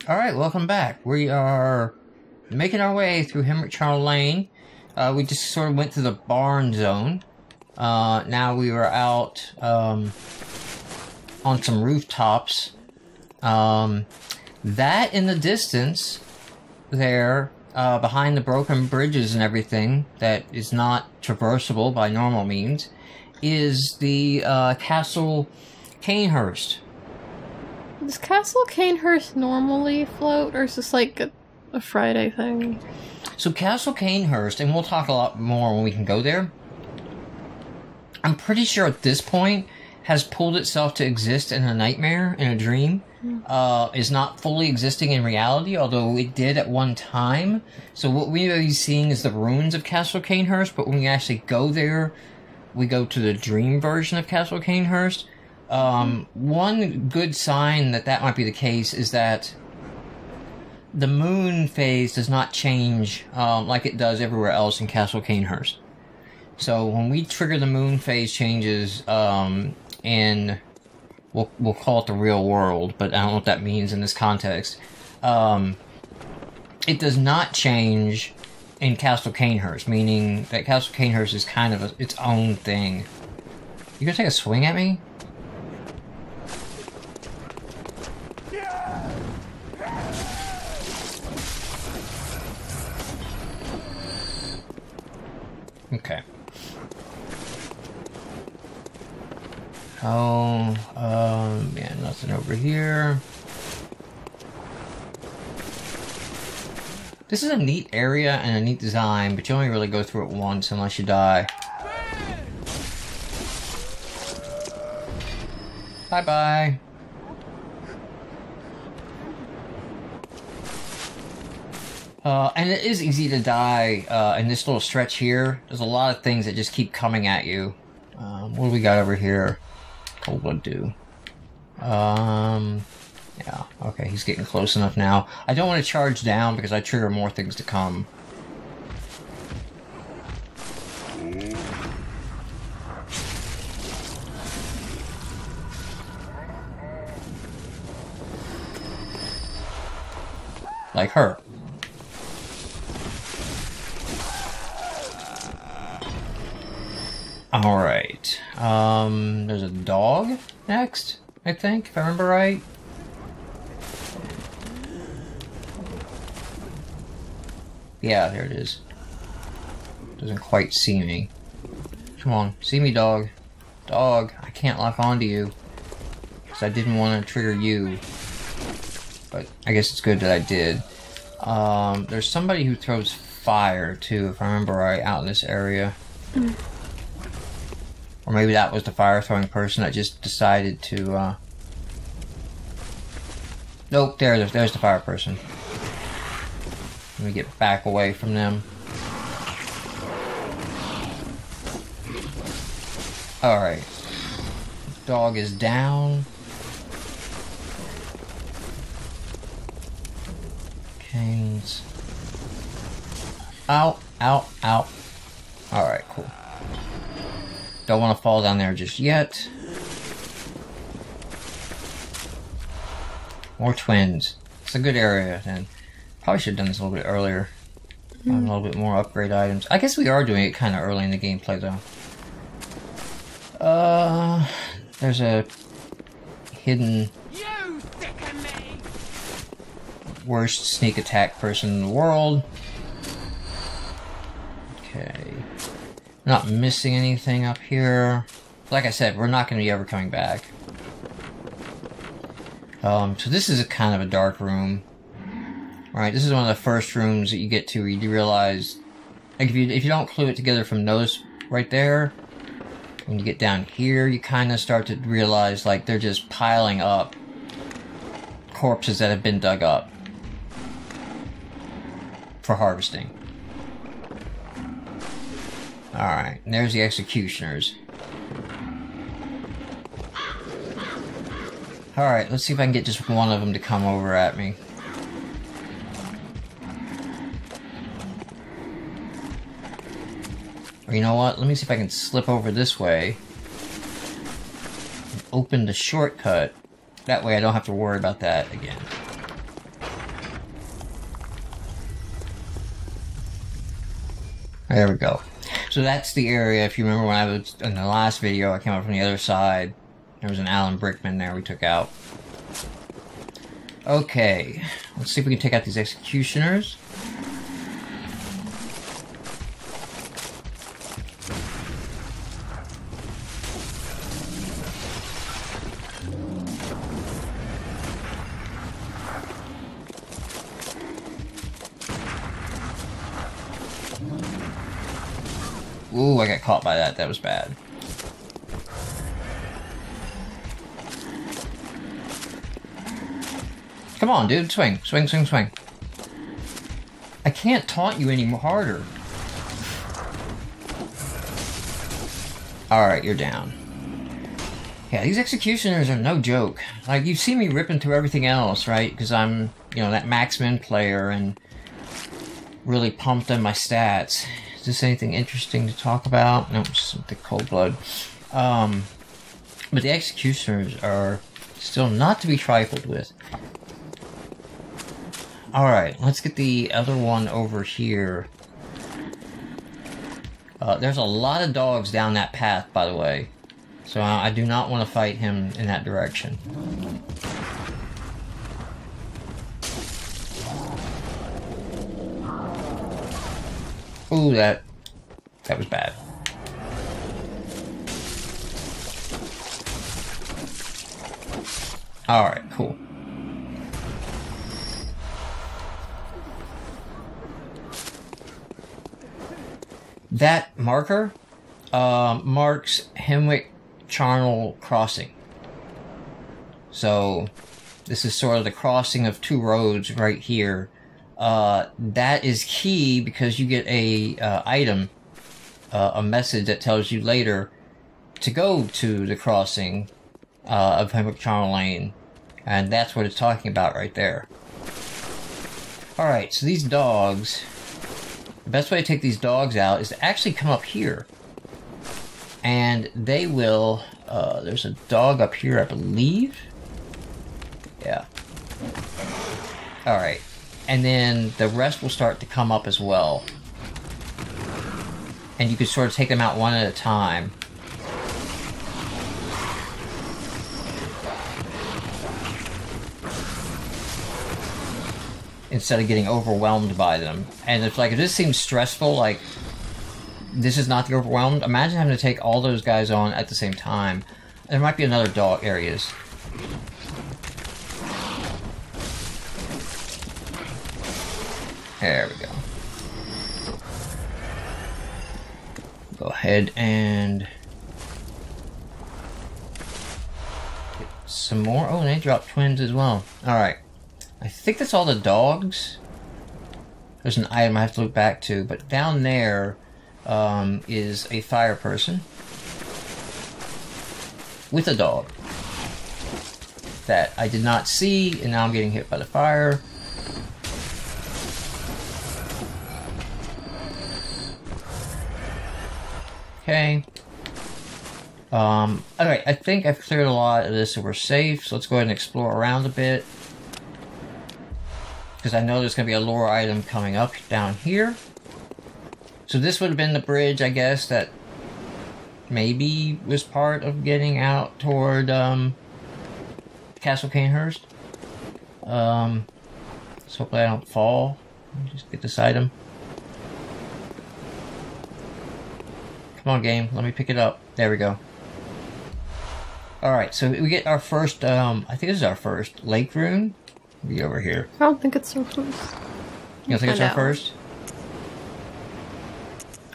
Alright, welcome back. We are making our way through Hemwick Lane. We just sort of went to the barn zone. Now we are out on some rooftops. That in the distance there, behind the broken bridges and everything that is not traversable by normal means, is the Castle Canehurst. Does Castle Canehurst normally float, or is this like a Friday thing? So Castle Canehurst, and we'll talk a lot more when we can go there, I'm pretty sure at this point has pulled itself to exist in a nightmare, in a dream. Is not fully existing in reality, although it did at one time. So what we are seeing is the ruins of Castle Canehurst, but when we actually go there, we go to the dream version of Castle Canehurst. One good sign that that might be the case is that the moon phase does not change like it does everywhere else in Castle Canehurst. So when we trigger the moon phase changes in, we'll call it the real world, but I don't know what that means in this context, it does not change in Castle Canehurst, meaning that Castle Canehurst is kind of its own thing. You gonna take a swing at me? Okay. Oh, yeah, nothing over here. This is a neat area and a neat design, but you only really go through it once unless you die. Bye-bye. And it is easy to die in this little stretch here. There's a lot of things that just keep coming at you. What do we got over here? Cold Blood do. Yeah, okay, he's getting close enough now. I don't want to charge down because I trigger more things to come. Like her. Alright, there's a dog next, I think, if I remember right. Yeah, there it is. Doesn't quite see me. Come on, see me, dog. Dog, I can't lock onto you. Because I didn't want to trigger you. But I guess it's good that I did. There's somebody who throws fire, too, if I remember right, out in this area. Or maybe that was the fire-throwing person that just decided to, Nope, there's the fire person. Let me get back away from them. Alright. Dog is down. Canes. Ow, ow, ow. Alright, cool. Don't want to fall down there just yet. More twins. It's a good area, then. Probably should have done this a little bit earlier. A little bit more upgrade items. I guess we are doing it kind of early in the gameplay, though. There's a hidden worst sneak attack person in the world. Okay. Not missing anything up here. Like I said, we're not going to be ever coming back. So this is a kind of a dark room. Right, this is one of the first rooms that you get to where you realize, like if you don't clue it together from those right there, when you get down here, you kind of start to realize like they're just piling up corpses that have been dug up for harvesting. Alright, and there's the executioners. Alright, let's see if I can get just one of them to come over at me. Or you know what? Let me see if I can slip over this way. And open the shortcut. That way I don't have to worry about that again. There we go. So that's the area. If you remember when I was in the last video, I came up from the other side. There was an Alan Brickman there we took out. Okay, let's see if we can take out these executioners. Ooh, I got caught by that. That was bad. Come on, dude. Swing. Swing, swing, swing. I can't taunt you any harder. Alright, you're down. Yeah, these executioners are no joke. Like, you've seen me ripping through everything else, right? Because I'm, you know, that max min player and really pumped on my stats. Is this anything interesting to talk about? No, just the cold blood. But the executioners are still not to be trifled with. Alright, let's get the other one over here. There's a lot of dogs down that path, by the way. So I do not want to fight him in that direction. Ooh, that was bad. Alright, cool. That marker marks Hemwick Charnel Crossing. So this is sort of the crossing of two roads right here. That is key because you get a item, a message that tells you later to go to the crossing of Hemwick Charnel Lane, and that's what it's talking about right there. Alright, so these dogs, the best way to take these dogs out is to actually come up here. And they will, there's a dog up here, I believe. Yeah. Alright. And then the rest will start to come up as well. And you can sort of take them out one at a time. Instead of getting overwhelmed by them. And it's like, if this seems stressful, like, this is not the overwhelmed, imagine having to take all those guys on at the same time. There might be another dog areas. There we go. Go ahead and get some more. Oh, and they dropped twins as well. Alright. I think that's all the dogs. There's an item I have to look back to, but down there is a fire person with a dog that I did not see, and now I'm getting hit by the fire. Okay. Alright, I think I've cleared a lot of this, so we're safe. So let's go ahead and explore around a bit. Because I know there's going to be a lore item coming up down here. So this would have been the bridge, I guess, that maybe was part of getting out toward Castle Canehurst. So hopefully I don't fall. Just get this item. Come on, game. Let me pick it up. There we go. Alright, so we get our first, I think this is our first lake rune. Be over here. I don't think it's our first. You don't think it's our first?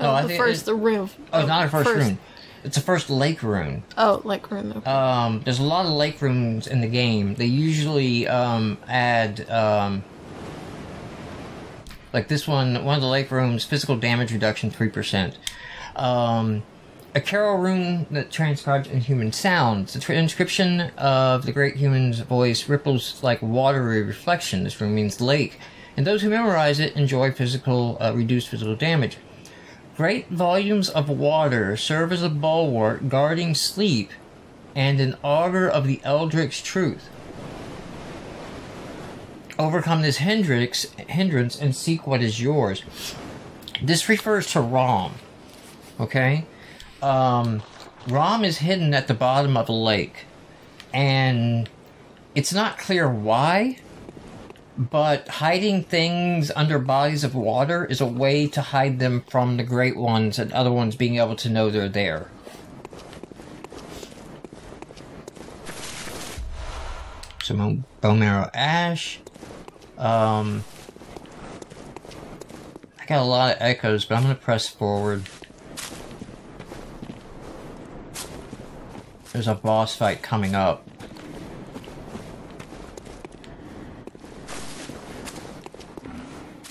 Oh, I think first, the rune. Oh, it's not our first rune. It's the first lake rune. Oh, lake rune. Okay. There's a lot of lake runes in the game. They usually add like this one of the lake runes, physical damage reduction 3%. A carol rune that transcribes inhuman sounds. The transcription of the great human's voice ripples like watery reflection. This rune means lake. And those who memorize it enjoy reduced physical damage. Great volumes of water serve as a bulwark guarding sleep and an augur of the eldritch truth. Overcome this hindrance and seek what is yours. This refers to Rom. Okay? Rom is hidden at the bottom of a lake. And it's not clear why, but hiding things under bodies of water is a way to hide them from the Great Ones and other ones being able to know they're there. Some bone marrow ash. I got a lot of echoes, but I'm going to press forward. There's a boss fight coming up.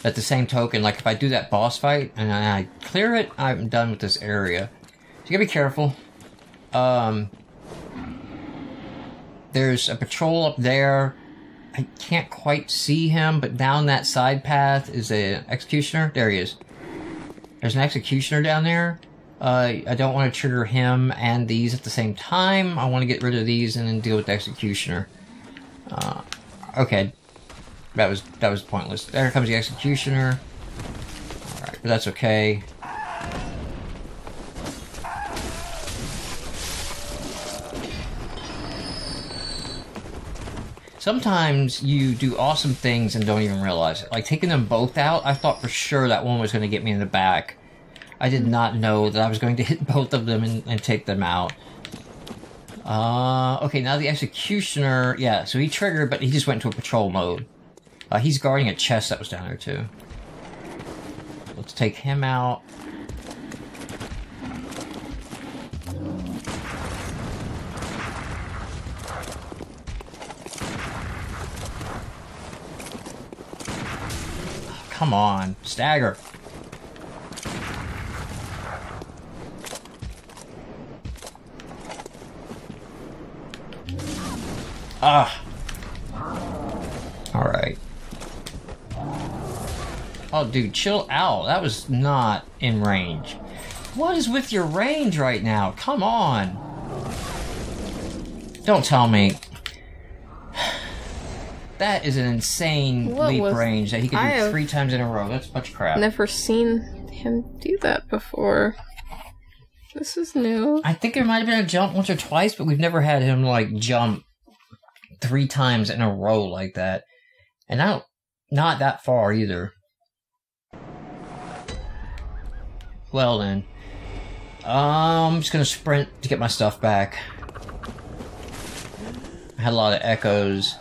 At the same token, like if I do that boss fight and I clear it, I'm done with this area. So you gotta be careful. There's a patrol up there. I can't quite see him, but down that side path is an executioner. There he is. There's an executioner down there. I don't want to trigger him and these at the same time. I want to get rid of these and then deal with the executioner. Okay. That was pointless. There comes the executioner. Alright, but that's okay. Sometimes you do awesome things and don't even realize it. Like taking them both out, I thought for sure that one was going to get me in the back. I did not know that I was going to hit both of them and take them out. Okay, now the executioner, yeah, so he triggered, but he just went into a patrol mode. He's guarding a chest that was down there, too. Let's take him out. Come on, stagger. Ah. Alright. Oh, dude, chill out. That was not in range. What is with your range right now? Come on. Don't tell me. That is an insane leap range that he could do 3 times in a row. That's much crap. Never seen him do that before. This is new. I think there might have been a jump once or twice, but we've never had him, like, jump 3 times in a row like that. And not that far either. Well then. I'm just gonna sprint to get my stuff back. I had a lot of echoes.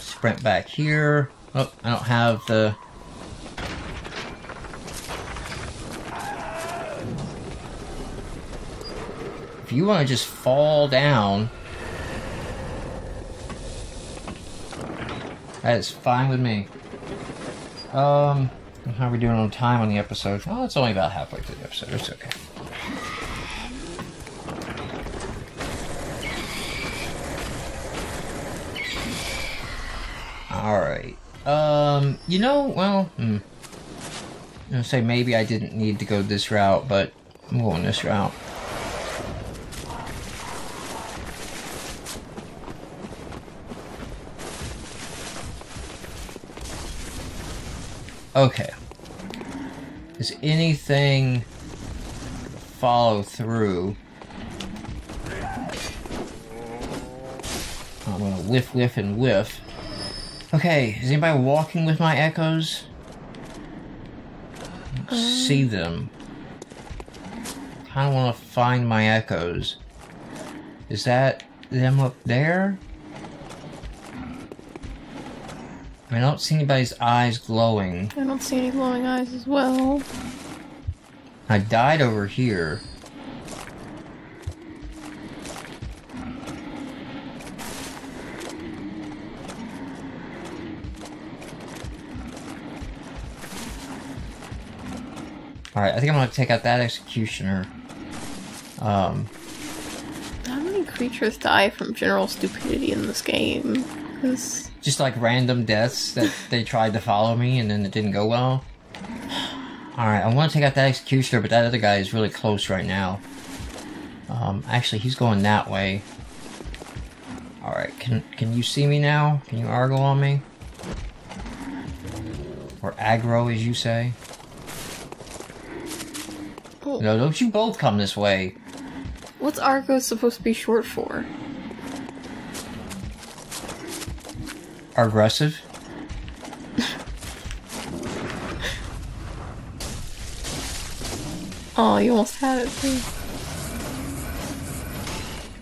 Sprint back here. Oh, I don't have the... If you want to just fall down... That is fine with me. How are we doing on time on the episode? Oh, it's only about halfway through the episode. It's okay. Alright. You know, well, I'm gonna say maybe I didn't need to go this route, but I'm going this route. Okay. Does anything follow through? I'm gonna whiff, whiff, and whiff. Okay, is anybody walking with my echoes? See them. Kinda wanna find my echoes. Is that them up there? I don't see anybody's eyes glowing. I don't see any glowing eyes as well. I died over here. Alright, I think I'm gonna take out that executioner. How many creatures die from general stupidity in this game? 'Cause... Just like random deaths that they tried to follow me and then it didn't go well. Alright, I want to take out that executioner, but that other guy is really close right now. Actually, he's going that way. Alright, can you see me now? Can you argle on me? Or aggro, as you say. Oh. No, don't you both come this way. What's Argo supposed to be short for? Aggressive? Oh, you almost had it too.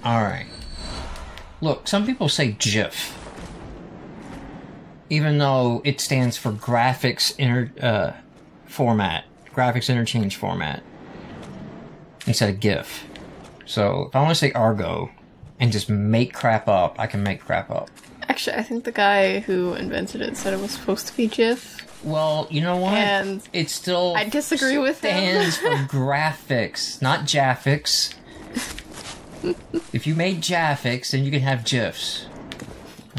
Alright. Look, some people say GIF. Even though it stands for graphics format. Graphics interchange format. Instead of GIF. So, if I want to say Argo and just make crap up, I can make crap up. Actually, I think the guy who invented it said it was supposed to be GIF. Well, you know what? And it still I disagree with him. stands for graphics, not Jaffix. If you made Jaffix, then you can have GIFs.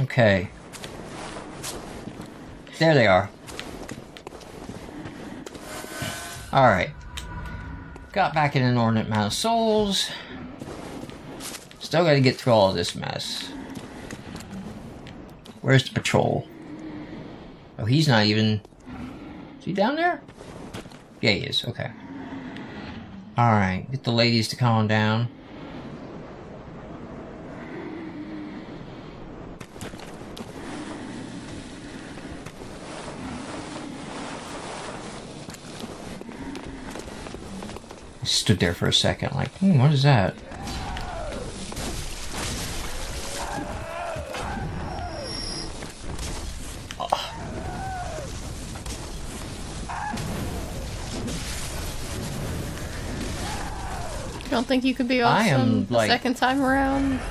Okay. There they are. Alright. Got back an inordinate amount of souls. Still gotta get through all of this mess. Where's the patrol? Oh, he's not even... Is he down there? Yeah, he is. Okay. Alright, get the ladies to calm down. I stood there for a second like, what is that? You don't think you could be awesome I am, the like... second time around?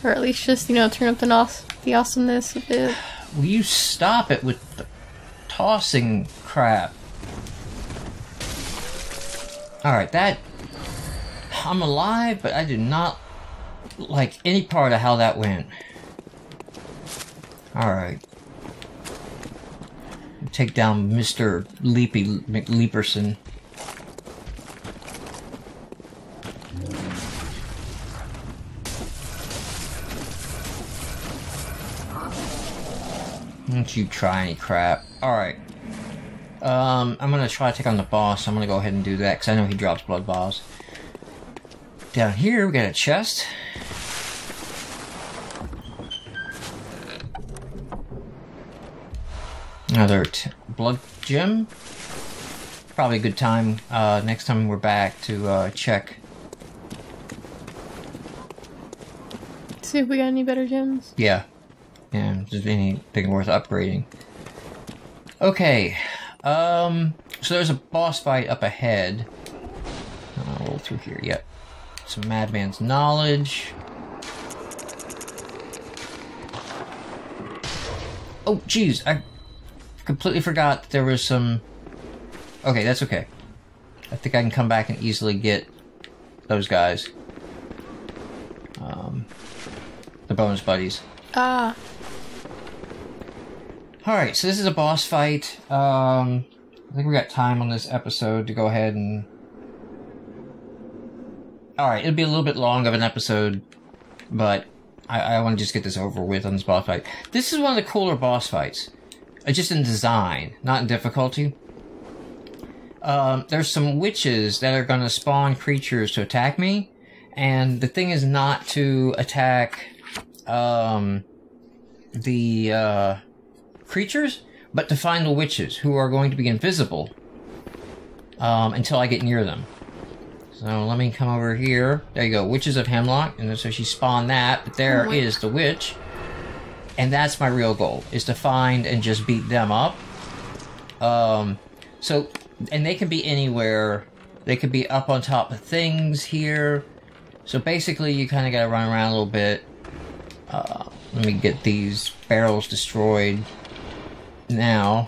Or at least just, you know, turn up the awesomeness a bit? Will you stop it with the tossing crap? Alright, that... I'm alive, but I did not like any part of how that went. Alright. Take down Mr. Leapy McLeaperson. Don't you try any crap. Alright. I'm gonna try to take on the boss. I'm gonna go ahead and do that, because I know he drops blood balls. Down here, we got a chest. Another blood gem. Probably a good time, next time we're back to, check. See if we got any better gems. Yeah. Yeah, if there's anything worth upgrading. Okay. So there's a boss fight up ahead. I'll roll through here, yep. Some Madman's Knowledge. Oh, jeez, I completely forgot that there was some... Okay, that's okay. I think I can come back and easily get those guys. The bonus buddies. Ah. Alright, so this is a boss fight. I think we got time on this episode to go ahead and... Alright, it'll be a little bit long of an episode, but I want to just get this over with on this boss fight. This is one of the cooler boss fights. Just in design, not in difficulty. There's some witches that are going to spawn creatures to attack me, and the thing is not to attack the creatures, but to find the witches, who are going to be invisible until I get near them. So let me come over here. There you go, Witches of Hemlock, and so she spawned that, but there is the witch. And that's my real goal, is to find and just beat them up. So, and they can be anywhere. They could be up on top of things here. So basically, you kind of got to run around a little bit. Let me get these barrels destroyed now,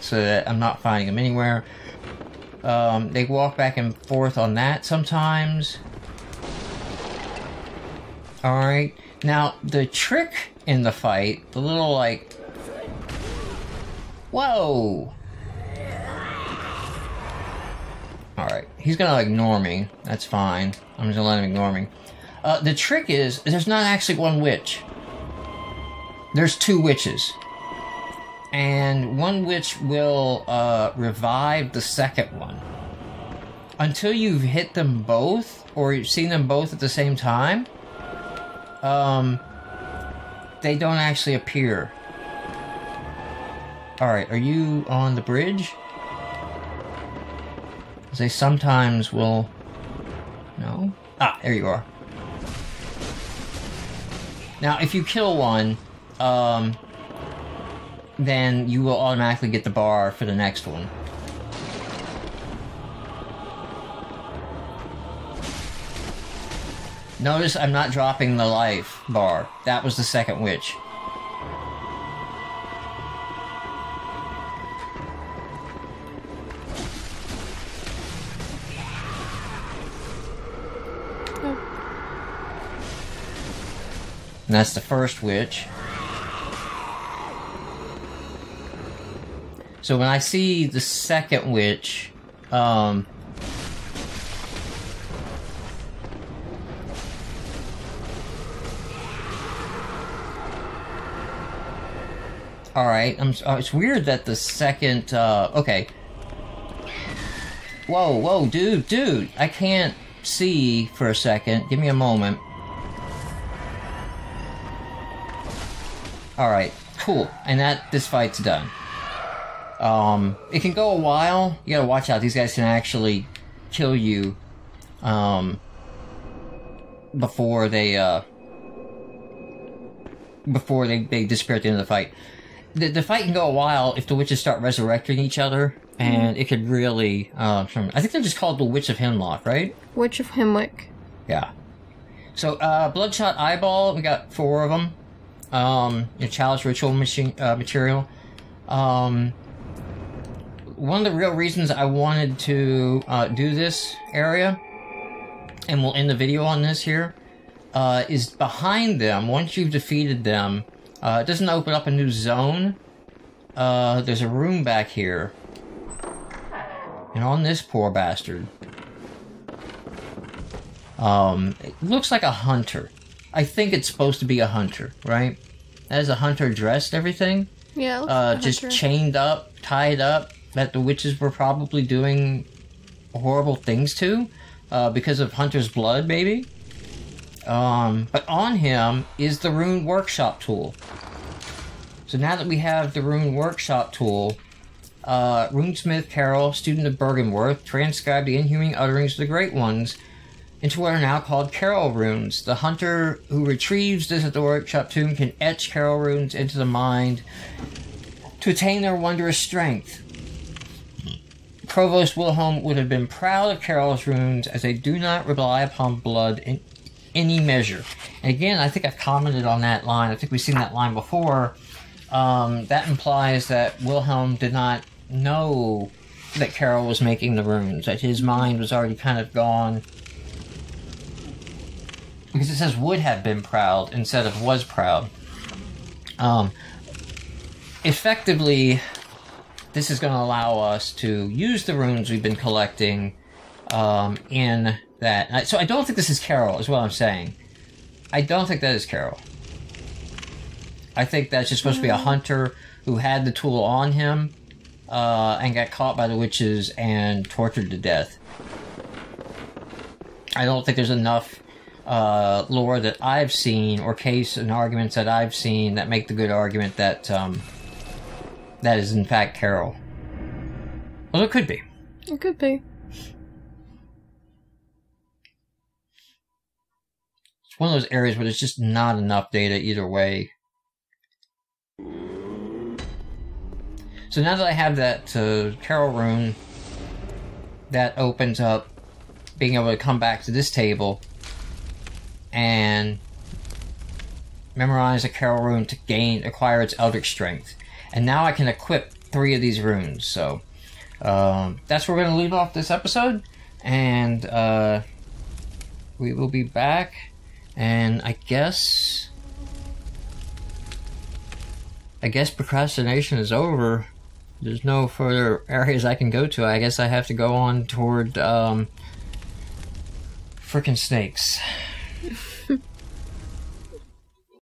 so that I'm not finding them anywhere. They walk back and forth on that sometimes. Alright. Now, the trick in the fight, the little, like... Whoa! Alright. He's gonna ignore me. That's fine. I'm just gonna let him ignore me. The trick is, there's not actually one witch. There's two witches. and one witch will revive the second one. Until you've hit them both, or you've seen them both at the same time, they don't actually appear. Alright, are you on the bridge? They sometimes will... No? Ah, there you are. Now, if you kill one, then you will automatically get the bar for the next one. Notice I'm not dropping the life bar. That was the second witch. And that's the first witch. So when I see the second witch, alright, it's weird that the second, okay. Whoa, dude, I can't see for a second. Give me a moment. Alright, cool. And this fight's done. It can go a while. You gotta watch out. These guys can actually kill you, before they disappear at the end of the fight. The fight can go a while if the witches start resurrecting each other, and it could really, I think they're just called the Witch of Hemlock, right? Witch of Hemwick. Yeah. So, Bloodshot Eyeball, we got 4 of them. Chalice Ritual material. One of the real reasons I wanted to do this area, and we'll end the video on this here, is behind them, once you've defeated them, it doesn't open up a new zone. There's a room back here. And on this poor bastard, it looks like a hunter. I think it's supposed to be a hunter, right? That is a hunter dressed everything. Yeah, it looks like a just hunter. Chained up, tied up, that the witches were probably doing horrible things to, because of Hunter's blood, maybe. But on him is the Rune Workshop tool. So now that we have the Rune Workshop tool, Runesmith Carol, student of Bergenworth, transcribed the inhuman utterings of the Great Ones into what are now called Carol runes. The hunter who retrieves this at the workshop tomb can etch Carol runes into the mind to attain their wondrous strength. Provost Wilhelm would have been proud of Carol's runes, as they do not rely upon blood in any measure. And again, I think I've commented on that line. I think we've seen that line before. That implies that Wilhelm did not know that Carol was making the runes, that his mind was already kind of gone. Because it says would have been proud instead of was proud. Effectively, this is going to allow us to use the runes we've been collecting in that. So I don't think this is Carol, is what I'm saying. I don't think that is Carol. I think that's just supposed to be a hunter who had the tool on him and got caught by the witches and tortured to death. I don't think there's enough lore that I've seen, or case and arguments that I've seen, that make the good argument that that is in fact Carol. Well, it could be. It could be. It's one of those areas where there's just not enough data either way. So now that I have that Carol rune, that opens up being able to come back to this table and memorize a Carol rune to acquire its Eldritch Strength. And now I can equip 3 of these runes. So that's where we're going to leave off this episode. And we will be back. And I guess procrastination is over. There's no further areas I can go to. I guess I have to go on toward frickin' snakes.